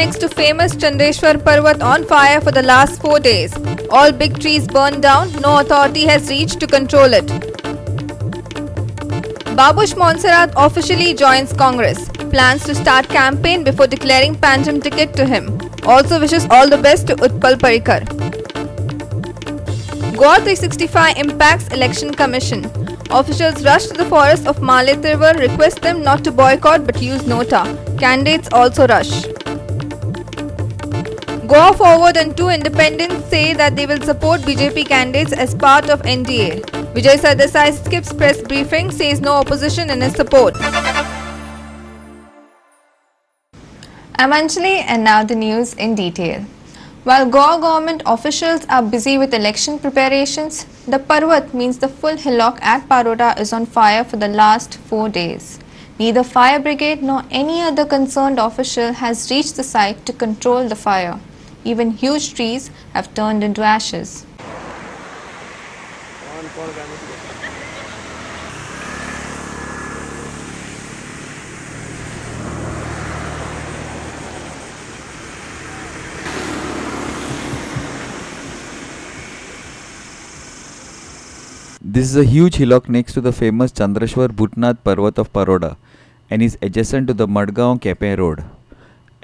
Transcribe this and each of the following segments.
next to famous Chandreshwar Parvat on fire for the last 4 days. All big trees burned down, no authority has reached to control it. Babush Montserrat officially joins Congress. Plans to start campaign before declaring Panjim ticket to him. Also wishes all the best to Utpal Parikar. GOA 365 impacts Election Commission. Officials rush to the forest of Malet River, request them not to boycott but use nota. Candidates also rush. GOA Forward and 2 independents say that they will support BJP candidates as part of NDA. Vijay Sardesai skips press briefing, says no opposition in his support. I'm Anjali, and now the news in detail. While Goa government officials are busy with election preparations, the Parvat, means the full hillock at Paroda, is on fire for the last 4 days. Neither fire brigade nor any other concerned official has reached the site to control the fire. Even huge trees have turned into ashes. This is a huge hillock next to the famous Chandreshwar Bhutnath Parvat of Paroda and is adjacent to the Madgaon Kepe Road.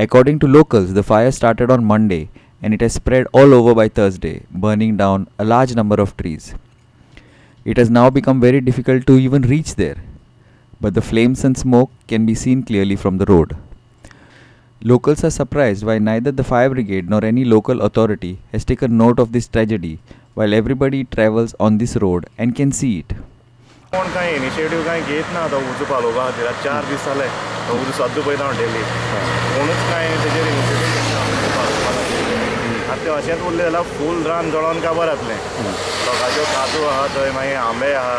According to locals, the fire started on Monday and it has spread all over by Thursday, burning down a large number of trees. It has now become very difficult to even reach there, but the flames and smoke can be seen clearly from the road. Locals are surprised why neither the fire brigade nor any local authority has taken note of this tragedy, while everybody travels on this road and can see it. कोण काय initiative काय घेत ना आता उजो पालोवपा खातीर 4 दीस जाले उजो सद्द पळयता हांव डेली कोणूच काय तेजेर इनिशिएटिव्ह घेतना आतां तें अशेंच उरलें जाल्यार फूल रान जळोन काबार जातलें लोकांच्यो काजू आहा थंय मागीर आंबे आहा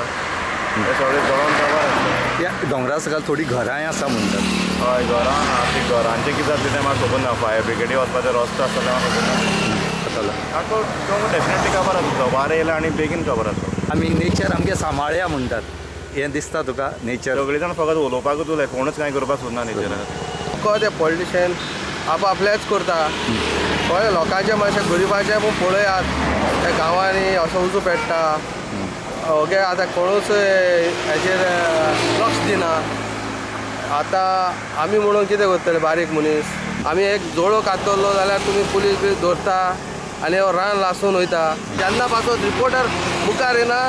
हे सगळें जळोन काबार जातलें ह्या दोंगरा सकयल थोडी घरांय आसा म्हणटात हय घरां आहा ती घरांचें कितें जातलें तें म्हाका खबर ना फायर ब्रिगेडी वचपाचो रस्तो आसता तें म्हाका खबर ना तो डेफिनेटली काबार जातलो वारें येयलें आनी बेगीन काबार जातलो आमी नेचर आमगे सांबाळया म्हणटात हें दिसता तुका नेचर सगळीं जाण फकत उलोवपाकूच उलय कोणूच कांय करपाक सोदना नेचराक को ते पॉलिटिशियन आपलेंच करता कळ्ळें लोकांचें मातशें गरिबाचें पूण पळयात त्या गांवांनी असो उजो पेट्टा ओके आतां कोणूच हेचेर लक्ष दिना आतां आमी म्हणून कितें करतले बारीक मनीस आमी एक जोडो कातरलो जाल्यार तुमी पुलीस बी धरता आनी रान लासून वयता जेन्ना पासून रिपोर्टर मुखार येना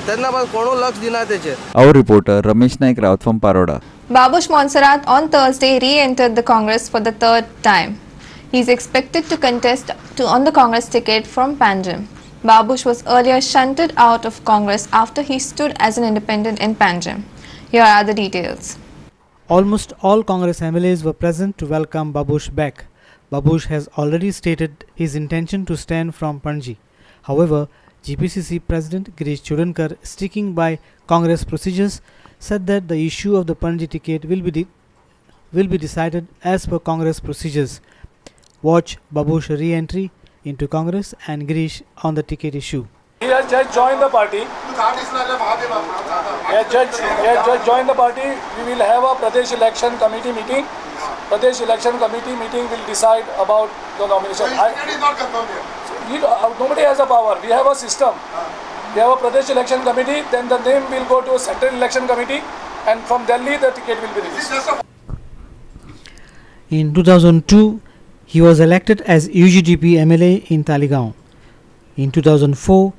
तेन्ना पासून कोणूच लक्ष दिना तेचेर. Our reporter Ramesh Naik Raut from Paroda. Babush Montserrat on Thursday re-entered the Congress for the 3rd time. He is expected to contest on the Congress ticket from Panjim. Babush was earlier shunted out of Congress after he stood as an independent in Panjim. Here are the details. Almost all Congress MLAs were present to welcome Babush back. Babush has already stated his intention to stand from Panji. However, GPCC President Girish Chodankar, sticking by Congress procedures, said that the issue of the Panji ticket will be decided as per Congress procedures. Watch Babush re-entry into Congress and Girish on the ticket issue. He has just joined the party. He has just joined the party. We will have a Pradesh Election Committee meeting. Pradesh Election Committee meeting will decide about the nomination. It is not confirmed yet. Nobody has the power. We have a system. We have a Pradesh Election Committee. Then the name will go to a Central Election Committee, and from Delhi the ticket will be released. In 2002, he was elected as UGDP MLA in Taligaon. In 2004,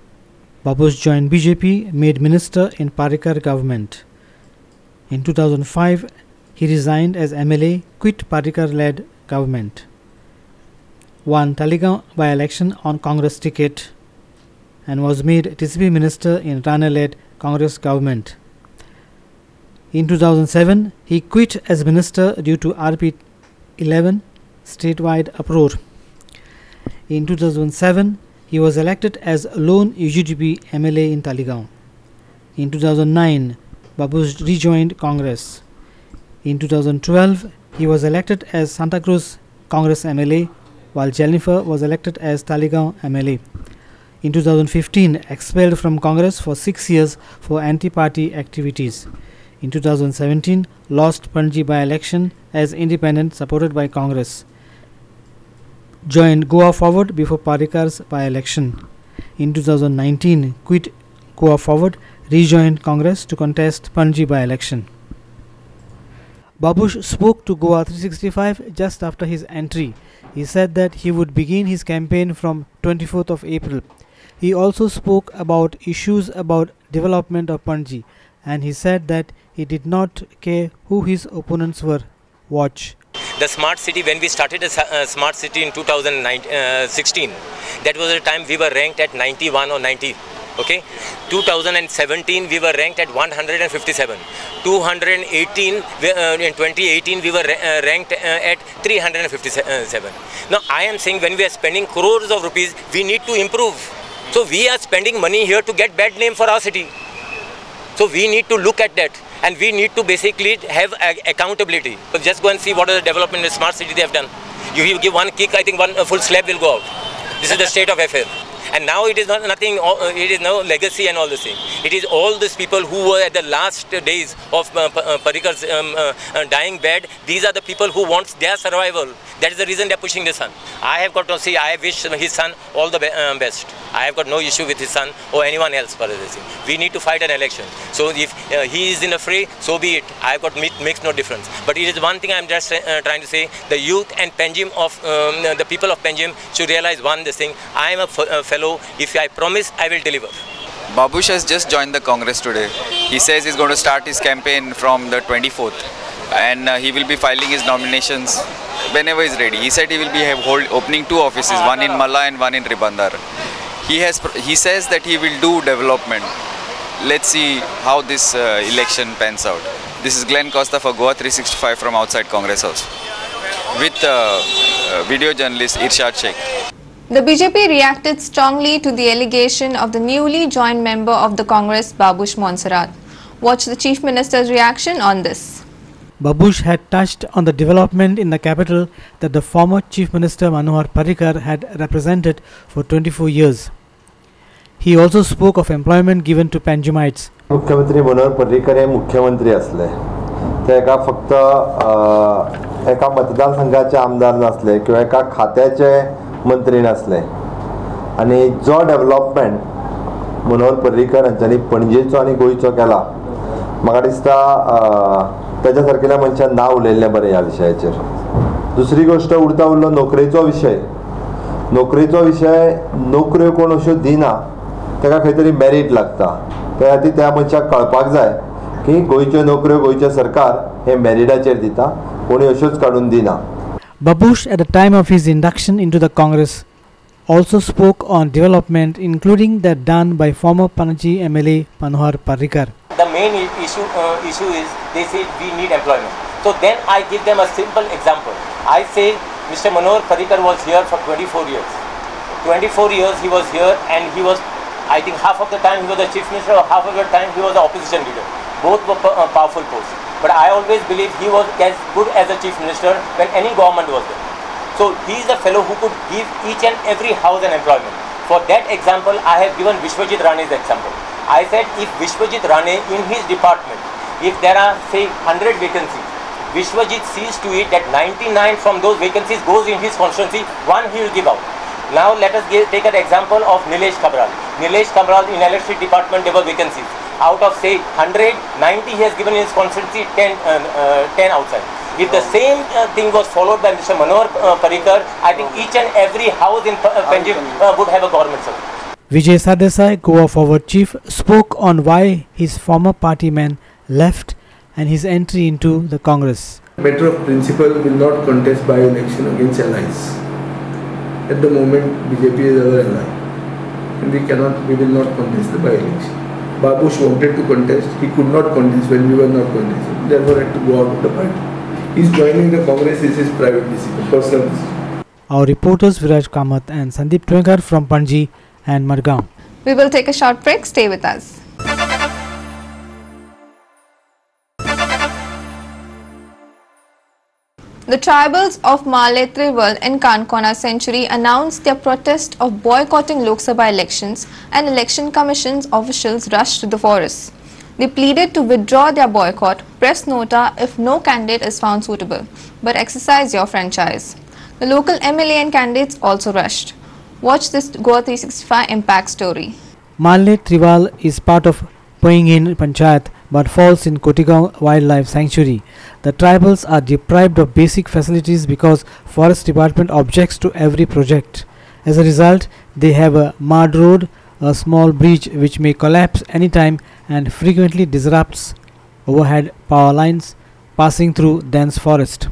Babush joined BJP, made minister in Parikar government. In 2005, he resigned as MLA, quit Parikar-led government. Won Taligaon by-election on Congress ticket and was made TCP minister in Rana-led Congress government. In 2007, he quit as minister due to RP11 statewide uproar. In 2007, he was elected as lone UGDP MLA in Taligaon. In 2009, Babush rejoined Congress. In 2012, he was elected as Santa Cruz Congress MLA, while Jennifer was elected as Taligaon MLA. In 2015, expelled from Congress for 6 years for anti-party activities. In 2017, lost Panji by-election as independent supported by Congress. joined Goa Forward before Parikar's by-election. In 2019, quit Goa Forward, rejoined Congress to contest Panji by-election. Babush spoke to Goa 365 just after his entry. He said that he would begin his campaign from 24th of April. He also spoke about issues about development of Panji, and he said that he did not care who his opponents were. Watch. The smart city, when we started a smart city in 2016, that was the time we were ranked at 91 or 90. Okay, 2017 we were ranked at 157. 218 in 2018 we were ranked at 357. Now I am saying when we are spending crores of rupees, we need to improve. So we are spending money here to get bad name for our city. So we need to look at that, and we need to basically have accountability. So just go and see what are the development in the smart city they have done. You give one kick, I think one full slab will go out. This is the state of affairs. And now it is not nothing, it is no legacy and all the same. It is all these people who were at the last days of Parikar's dying bed. These are the people who want their survival. That is the reason they are pushing the son. I have got to see, I wish his son all the best. I have got no issue with his son or anyone else. We need to fight an election. So if he is in the fray, so be it. I have got makes no difference. But it is one thing I am just trying to say. The youth and Panjim of the people of Panjim should realize this thing. I am a fellow. If I promise, I will deliver. Babush has just joined the Congress today. He says he's going to start his campaign from the 24th, and he will be filing his nominations whenever he's ready. He said he will be opening 2 offices, one in Malla and one in Ribandar. He says that he will do development. Let's see how this election pans out. This is Glenn Costa for Goa 365 from outside Congress House with video journalist Irshad Sheikh. The BJP reacted strongly to the allegation of the newly joined member of the Congress, Babush Monserrat. Watch the Chief Minister's reaction on this. Babush had touched on the development in the capital that the former Chief Minister Manohar Parrikar had represented for 24 years. He also spoke of employment given to Panjimites. मुख्यमंत्री मनोहर पर्रीकर हे मुख्यमंत्री असले ते एका फक्त एका मतदारसंघाचे आमदार नसले किंवा एका खात्याचे मंत्री नसले आणि जो डेव्हलपमेंट मनोहर पर्रीकर हांच्यानी पणजेचो आनी गोंयचो केला म्हाका दिसता त्याच्या सारकेल्या मनशान नांव उलयल्लें बरें ह्या विशयाचेर. दुसरी गोष्ट उरता उरलो नोकरेचो विशय. नोकऱ्यो कोण अश्यो दिना, ताका खंय तरी मेरीट लागता. त्या खातीर त्या मनशाक कळपाक जाय की गोंयच्यो नोकऱ्यो गोंयचें सरकार हे मेरिटाचेर दिता, कोणी अश्योच काडून दिना. Babush, at the time of his induction into the Congress, also spoke on development, including that done by former Panaji MLA Manohar Parrikar. The main issue is they say we need employment. So then I give them a simple example. I say Mr. Manohar Parrikar was here for 24 years. 24 years he was here, and he was, I think half of the time he was the Chief Minister, or half of the time he was the opposition leader. Both were powerful posts. But I always believe he was as good as a Chief Minister when any government was there. So he is the fellow who could give each and every house an employment. For that example, I have given Vishwajit Rane's example. I said if Vishwajit Rane in his department, if there are say 100 vacancies, Vishwajit sees to it that 99 from those vacancies goes in his constituency, one he will give out. Now let us take an example of Nilesh Kabral. Nilesh Kabral in electricity department there were vacancies. Out of say 100, 90 he has given in his constituency, 10 outside. If the same thing was followed by Mr. Manohar Parrikar, I think each and every house in Panjim would have a government service. Vijay Sardesai, Goa Forward Chief, spoke on why his former party man left and his entry into the Congress. Matter of principle will not contest by-election against allies. At the moment, BJP is our ally, and we will not contest the by-election. Babush wanted to contest, he could not contest when we were not contesting, therefore had to go out of the party. His joining the Congress is his private decision, personal decision. Our reporters Viraj Kamath and Sandeep Twekar from Panji and Margaon. We will take a short break. Stay with us. The tribals of Maletrival in Kankona Century announced their protest of boycotting Lok Sabha elections, and election commission's officials rushed to the forest. They pleaded to withdraw their boycott, press nota if no candidate is found suitable, but exercise your franchise. The local MLA and candidates also rushed. Watch this Goa 365 impact story. Malle Trival is part of Poingin Panchayat but falls in Kotigaon Wildlife Sanctuary. The tribals are deprived of basic facilities because Forest Department objects to every project. As a result, they have a mud road, a small bridge which may collapse anytime and frequently disrupts overhead power lines passing through dense forest.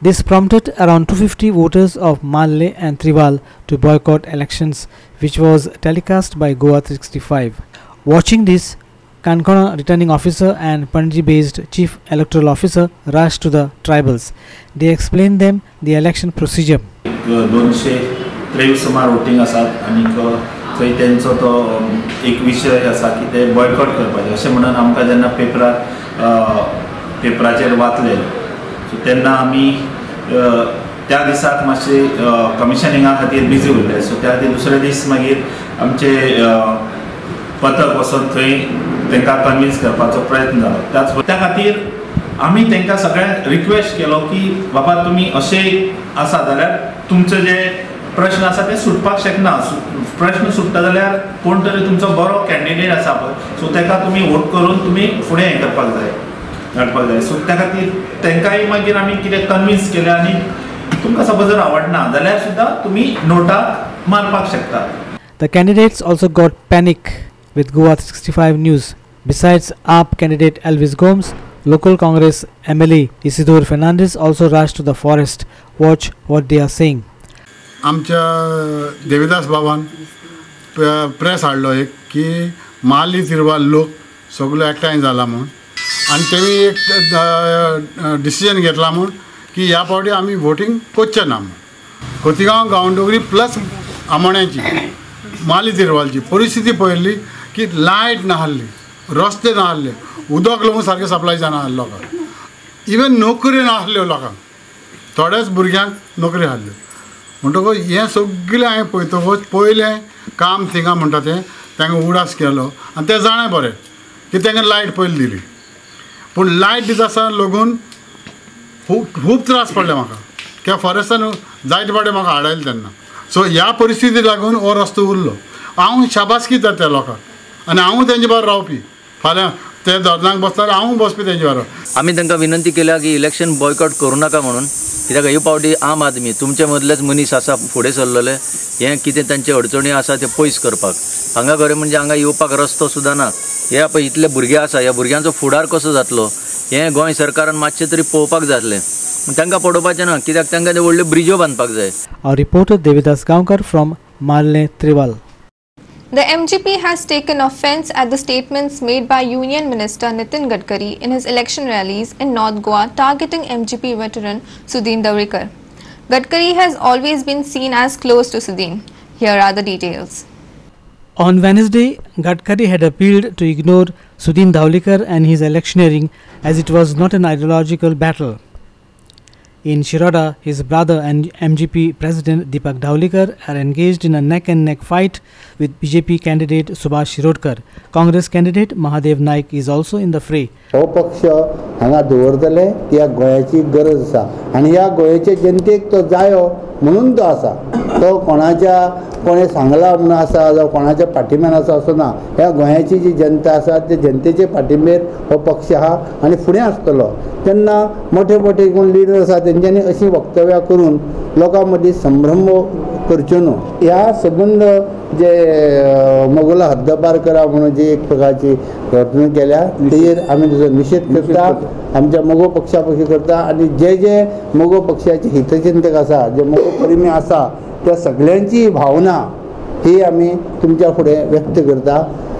This prompted around 250 voters of Malle and Trival to boycott elections, which was telecast by Goa 365. Watching this, Kankana returning officer and Panji-based chief electoral officer rushed to the tribals. They explained them the election procedure. 223 सुमार voting आसात आनी थंय तेंचो तो एक विशय आसा की ते बॉयकॉट करपाचे अशें म्हणून आमकां जेन्ना पेपराचेर वाचले सो तेन्ना आमी त्या दिसाक मातशे कमिशनिंगा खातीर बिजी उरले सो त्या खातीर दुसरे दीस मागीर आमचे पथक वचून थंय तांकां कन्विन्स करपाचो प्रयत्न जालो त्या खातीर आमी तांकां सगळ्यांक रिक्वेस्ट केलो की बाबा तुमी अशे आसा जाल्यार तुमचे जे प्रश्न आसा ते सुटपाक शकना प्रश्न सुट्टा जाल्यार कोण तरी तुमचो बरो कॅन्डिडेट आसा पळय सो ताका तुमी वोट करून तुमी फुडें हें करपाक जाय धाडपाक जाय सो त्या खातीर तांकांय मागीर आमी कितें कन्विन्स केलें आनी तुमकां सपोज जर आवडना जाल्यार सुद्दां तुमी नोटाक मारपाक शकता. The candidates also got panic with Goa 365 News. Besides AAP candidate Elvis Gomes, local Congress MLA Isidore Fernandez also rushed to the forest. Watch what they are saying. आमच्या देविदास बाबान प्रेस हाडलो एक की माली तिरवाल लोक सगळो एकठांय जाला म्हूण आनी तेमी एक डिसिजन घेतला म्हूण की ह्या फावटी आमी वोटींग करचें ना म्हूण खोतिगांव गांवडोंगरी प्लस आमोण्याची माली तिरवालची परिस्थिती पळयल्ली की लायट ना आहली रस्ते ना आहले उदक लागून सारकें सप्लाय जायना लोकांक इवन नोकरी ना आहल्यो लोकांक थोड्याच भुरग्यांक नोकरी आहल्यो म्हणटकूच हें सगळें हांवें पळयतकूच पयलें काम थिंगा म्हणटा तें तांकां उडास केलो आनी तें जाणें बरें की तांकां लायट पयली दिली पूण लायट दिता आसतना लागून खूब त्रास पडले म्हाका कित्याक फॉरेस्टान जायते फावटी म्हाका हाडयले तेन्ना सो ह्या परिस्थितीक लागून हो रस्तो उरलो हांव शाबासकी दिता त्या लोकांक आनी हांवूय तेंचे बरोबर रावपी फाल्यां ते धरनाक बसता हांवूय बसपी तेंचे बरोबर. आमी तांकां विनंती केल्या की इलेक्शन बॉयकॉट करूं नाका म्हणून कित्याक हे फावटी आम आदमी तुमचे मदलेच मनीस आसा फुडें सरलेले हें कितें तांचे अडचणी आसा ते पयस करपाक हांगा खरें म्हणजे हांगा येवपाक रस्तो सुद्दां ना हे पळय इतले भुरगे आसा ह्या भुरग्यांचो फुडार कसो जातलो हें गोंय सरकारान मातशें तरी पळोवपाक जाय आसलें तांकां पडोवपाचें ना कित्याक तांकां ते व्हडल्यो ब्रिजो बांदपाक जाय. Our reporter Devidas Gaonkar from Malle Trival. The MGP has taken offence at the statements made by Union Minister Nitin Gadkari in his election rallies in North Goa targeting MGP veteran Sudhin Daurikar. Gadkari has always been seen as close to Sudhin. Here are the details. On Wednesday, Gadkari had appealed to ignore Sudhin Daurikar and his electioneering as it was not an ideological battle. In Shiroda, his brother and MGP President Deepak Daurikar are engaged in a neck-and-neck fight with BJP candidate Subhash Shirodkar. Congress candidate Mahadev Naik is also in the fray. हो पक्ष हांगा दवरतले ह्या गोंयाची गरज आसा आनी ह्या गोंयचे जनतेक तो जायो म्हणून तो आसा तो कोणें सांगला म्हणून आसा जावं कोणाच्या फाटीम्यान आसा असो ना ह्या गोंयाची जी जनता आसा ते जनतेचे फाटीमेर हो पक्ष आहा आनी फुडें आसतलो तेन्ना मोठे मोठे कोण लिडर आसा तेंच्यांनी अशीं वक्तव्यां करून लोकां मदीं संभ्रम करच्यो न्हू. ह्या संबंद जे मोगला हद्दपार करा म्हणून जी एक प्रकारची घटणूक केल्या तेजेर आमी तुजो निशेध करता आमच्या मोगो पक्षा पक्षी करता आनी जे मोगो पक्षाचे हितचिंतक आसा जे मोगो प्रेमी आसा त्या सगळ्यांची भावना ही आमी तुमच्या फुडें व्यक्त करता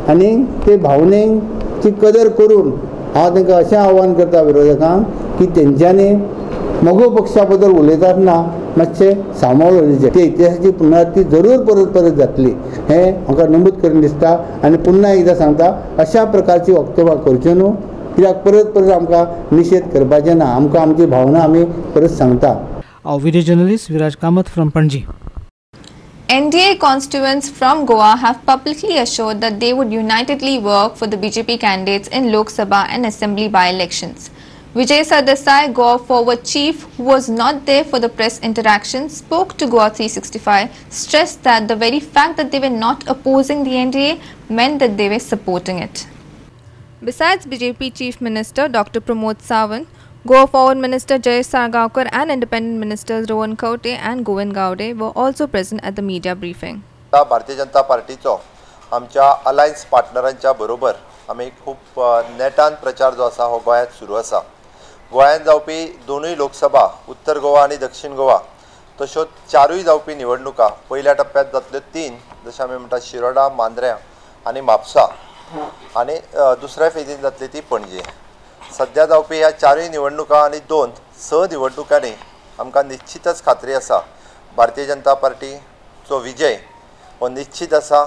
आनी ते भावनेची कदर करून हांव तांकां अशें आव्हान करता विरोधकांक की तेंच्यांनी मोगो पक्षा बद्दल उलयतना मातशें सांबाळ उलयचें ते इतिहासाची पुनरावृत्ती जरूर परत जातली हें म्हाका नमूद करून दिसता आनी पुन्हा एकदां सांगता अशा प्रकारची वक्तव्यां करच्यो न्हू कित्याक परत आमकां निशेध करपाचें ना आमकां आमची भावना आमी परत सांगता. Our video journalist Viraj Kamath from Panji. NDA constituents from Goa have publicly assured that they would unitedly work for the BJP candidates in Lok Sabha and Assembly by-elections. Vijay Sardesai, Goa Forward chief, who was not there for the press interaction, spoke to Goa 365, stressed that the very fact that they were not opposing the NDA meant that they were supporting it. Besides BJP Chief Minister Dr. Pramod Sawant, Goa Forward Minister Jay Sargaonkar and Independent Ministers Rohan Kaute and Govind Gowde were also present at the media briefing. Bharatiya Janata पार्टीचो आमच्या alliance पार्टनरांच्या बरोबर आमी खूब नेटान प्रचार जो आसा हो गोंयांत सुरू आसा. गोंयांत जावपी दोनूय लोकसभा उत्तर गोवा आनी दक्षिण गोवा तश्योच चारूय जावपी निवडणुका पयल्या टप्प्यात जातल्यो 3 जशें आमी म्हणटा शिरोडा, मांद्र्या आनी म्हापसा आनी दुसऱ्या फेजीन जातली ती पणजे. सध्या जावपी ह्या चारूय निवडणुका आनी 2 निवडणुकांनी आमकां निश्चितच खात्री आसा भारतीय जनता पार्टीचो विजय हो निश्चित आसा.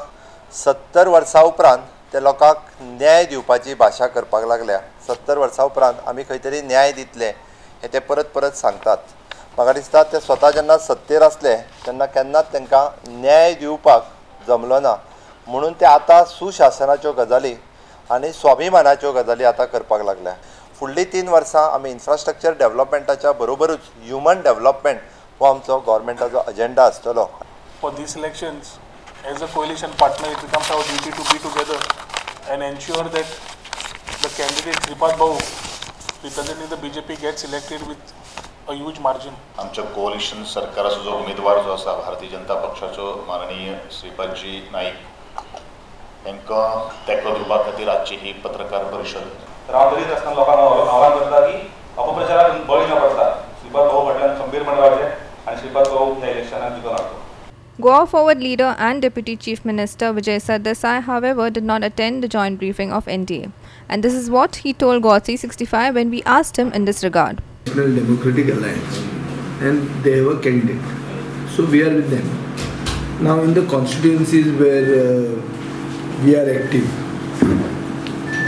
70 वर्सां उपरांत ते लोकांक न्याय दिवपाची भाशा करपाक लागल्या. 70 वर्सां उपरांत आमी खंय तरी न्याय दितले हे ते परत परत सांगतात. म्हाका दिसता ते स्वता जेन्ना सत्तेर आसले तेन्ना केन्नाच तांकां न्याय दिवपाक जमलो ना. म्हणून ते आतां सुशासनाच्यो गजाली आनी स्वाभिमानाच्यो गजाली आतां करपाक लागल्या. फुडलीं 3 वर्सां आमी इन्फ्रास्ट्रक्चर डेव्हलपमेंटाच्या बरोबरूच ह्युमन डेव्हलपमेंट हो आमचो गव्हर्मेंटाचो अजेंडा आसतलो. For these elections, as a coalition partner, it becomes our duty to be together and ensure that the candidate Sripad Bhau representing the BJP gets elected with a huge margin. आमच्या कोalition सरकाराचो जो उमेदवार जो आसा भारतीय जनता पक्षाचो माननीय श्रीपादजी नाईक तांकां तेंको दिवपा खातीर आजची ही पत्रकार परिशद. हांव तरी आसतना लोकांक आव्हान करता की अपप्रचाराक बळी न पडटा. श्रीपाद भाऊ फाटल्यान खंबीरपणे रावचे आनी श्रीपाद भाऊ ह्या इलेक्शनाक जिखून हाडटलो. Goa Forward leader and Deputy Chief Minister Vijay Sardesai, however, did not attend the joint briefing of NDA. And this is what he told Goa 365 when we asked him in this regard. National Democratic Alliance, and they have a candidate. So we are with them. Now in the constituencies where we are active,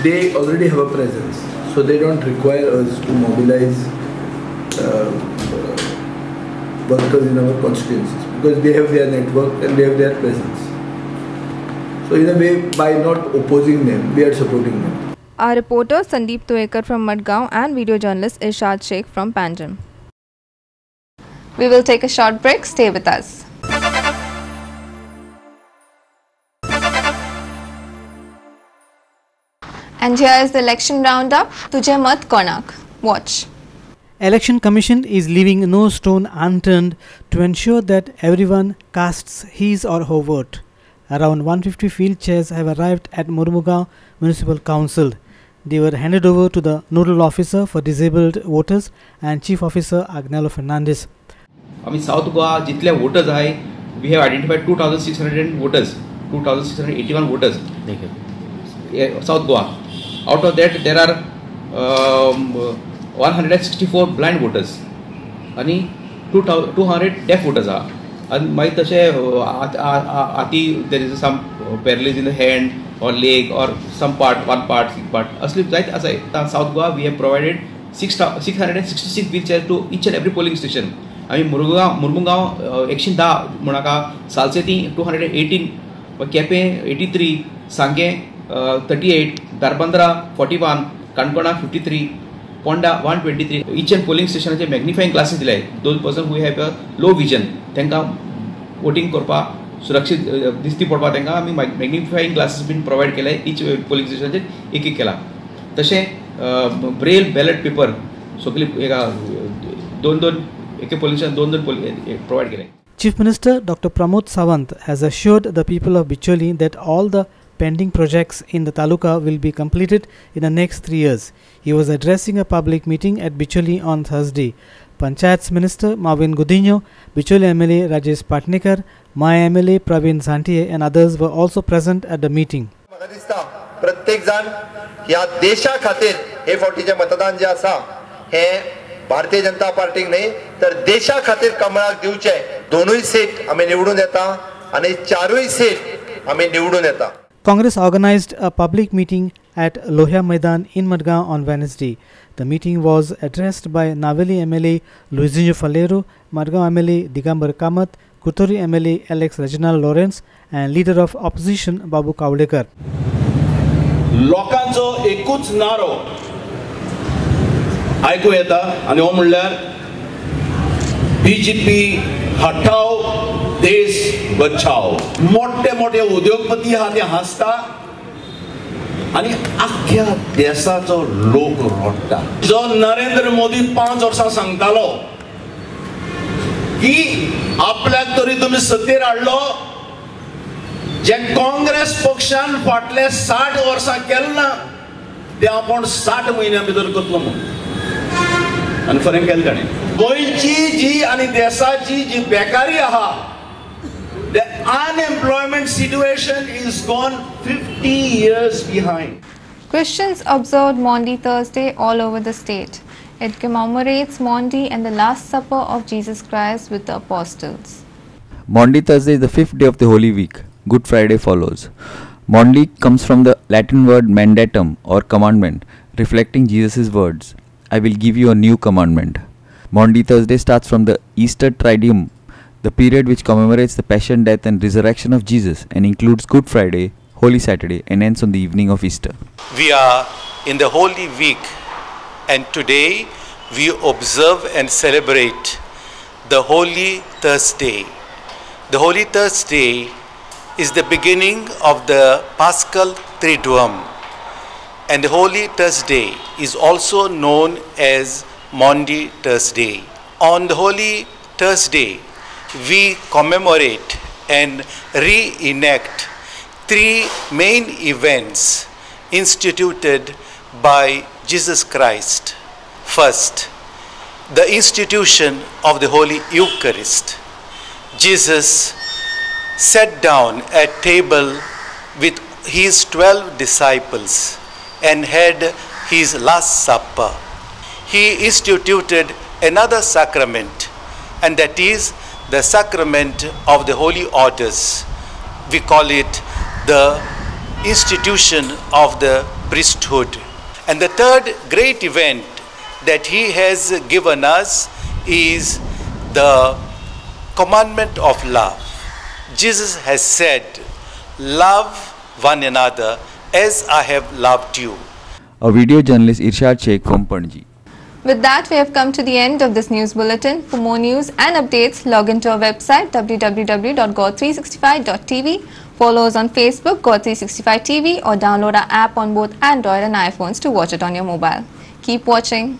they already have a presence. So they don't require us to mobilize workers in our constituencies because they have their network and they have their presence. So in a way, by not opposing them, we are supporting them. Our reporter Sandeep Tuekar from Madgaon and video journalist Irshad Sheikh from Panjim. We will take a short break. Stay with us. And here is the election roundup. Tujhe mat konak. Watch. Election Commission is leaving no stone unturned to ensure that everyone casts his or her vote. Around 150 field chairs have arrived at Murmugaon Municipal Council. They were handed over to the Nodal Officer for Disabled Voters and Chief Officer Agnello Fernandez. I mean, South Goa, जितले voters are, we have identified 2,600 voters, 2,681 voters. South Goa. Out of that, there are 164 blind voters आणि 200 deaf voters are. And मागीर तशें आती there is some paralysis in the hand or leg or some part, one part, असली जायत आसा. South Goa we have provided 666 wheelchairs to each and every polling station. आमी मुर्मुगांव 110 म्हणाका सालसेती 218, केपें 83, सांगे 38, दारबांद्रा 41, काणकोणा 53, Ponda 123. Each and polling station चे magnifying glasses दिले. Those person who have a low vision, त्यांका voting करपा सुरक्षित दिसती पडपा त्यांका आमी magnifying glasses बीन provide केले. Each polling station चे एक केला. तशें braille ballot paper सगळी एका दोन एक polling station दोन provide केले. Chief Minister Dr. Pramod Sawant has assured the people of Bicholi that all the pending projects in the taluka will be completed in the next 3 years. He was addressing a public meeting at Bicholi on Thursday. Panchayats Minister Marvin Godinho, Bicholi MLA Rajesh Patnikar, my MLA Praveen Zantiye and others were also present at the meeting. प्रत्येक जण या देशा खातीर हे फावटीचे मतदान जे आसा हे भारतीय जनता पार्टीक न्ही तर देशा खातीर कमळाक दिवचे. दोनूय सीट आमी निवडून येता आनी चारूय सीट आमी निवडून येता. Congress organized a public meeting at Lohya Maidan in Madgaon on Wednesday. The meeting was addressed by Naveli MLA Luizinho Falero, Madgaon MLA Digambar Kamath, Kuturi MLA Alex Reginald Lawrence and leader of opposition Babu Kawdekar. लोकांचो एकूच नारो आयकूं येता आनी हो म्हणल्यार BJP हटाओ देश बचाओ. मोठे मोठे उद्योगपती आहा ते हांसता आनी आख्ख्या देशाचो लोक रडटा. जो नरेंद्र मोदी 5 वर्सां सांगतालो की आपल्याक तरी तुमी सत्तेर हाडलो, जे काँग्रेस पक्षान फाटले 60 वर्सां केलें ना ते आपण 60 म्हयन्या भितर करतलो म्हणून, आनी खरें केलें ताणें. गोंयची जी आनी देशाची जी बेकारी आहा, the unemployment situation is gone 50 years behind. Christians observed Maundy Thursday all over the state. It commemorates Maundy and the Last Supper of Jesus Christ with the apostles. Maundy Thursday is the 5th day of the Holy Week. Good Friday follows. Maundy comes from the Latin word mandatum or commandment, reflecting Jesus' words, I will give you a new commandment. Maundy Thursday starts from the Easter Triduum, the period which commemorates the passion, death and resurrection of Jesus and includes Good Friday, Holy Saturday and ends on the evening of Easter. We are in the Holy Week and today we observe and celebrate the Holy Thursday. The Holy Thursday is the beginning of the Paschal Triduum, and the Holy Thursday is also known as Maundy Thursday. On the Holy Thursday, we commemorate and reenact 3 main events instituted by Jesus Christ. First, the institution of the Holy Eucharist. Jesus sat down at table with his 12 disciples and had his Last Supper. He instituted another sacrament, and that is the sacrament of the Holy Orders. We call it the institution of the priesthood. And the third great event that he has given us is the commandment of love. Jesus has said, love one another as I have loved you. A video journalist Irshad Sheikh from Panji. With that, we have come to the end of this news bulletin. For more news and updates, log into our website www.goa365.tv. Follow us on Facebook, Goa365 TV, or download our app on both Android and iPhones to watch it on your mobile. Keep watching.